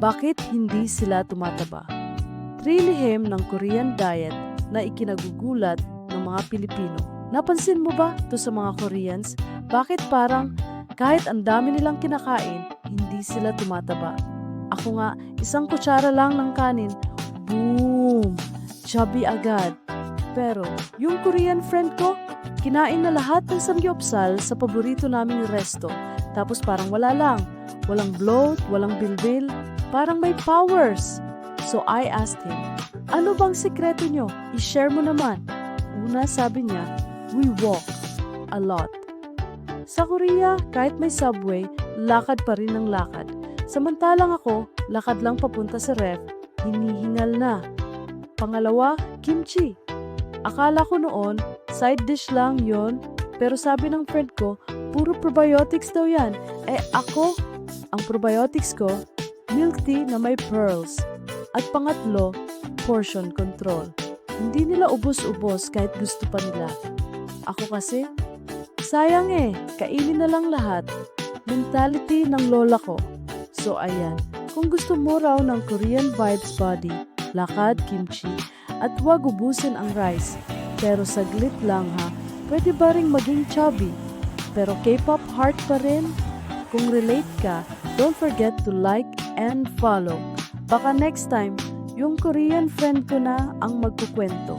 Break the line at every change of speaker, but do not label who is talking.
Bakit hindi sila tumataba? 3 lihim ng Korean diet na ikinagugulat ng mga Pilipino. Napansin mo ba to sa mga Koreans? Bakit parang kahit ang dami nilang kinakain, hindi sila tumataba? Ako nga, isang kutsara lang ng kanin, boom! Chubby agad. Pero yung Korean friend ko, kinain na lahat ng samgyupsal sa paborito naming resto. Tapos parang wala lang. Walang bloat, walang bilbil. Parang may powers. So I asked him, ano bang sekreto nyo? I-share mo naman. Una sabi niya, we walk a lot. Sa Korea, kahit may subway, lakad pa rin ng lakad. Samantalang ako, lakad lang papunta sa ref, hinihingal na. Pangalawa, kimchi. Akala ko noon, side dish lang yon, pero sabi ng friend ko, puro probiotics daw yan. Ako, ang probiotics ko, milk tea na may pearls. At pangatlo, portion control. Hindi nila ubos-ubos kahit gusto pa nila. Ako kasi, sayang kainin na lang lahat. Mentality ng lola ko. So ayan, kung gusto mo raw ng Korean vibes body, lakad, kimchi, at huwag ubusin ang rice. Pero saglit lang ha, pwede ba ring maging chubby? Pero K-pop heart pa rin? Kung relate ka, don't forget to like and follow. Baka next time, yung Korean friend ko na ang magkukwento.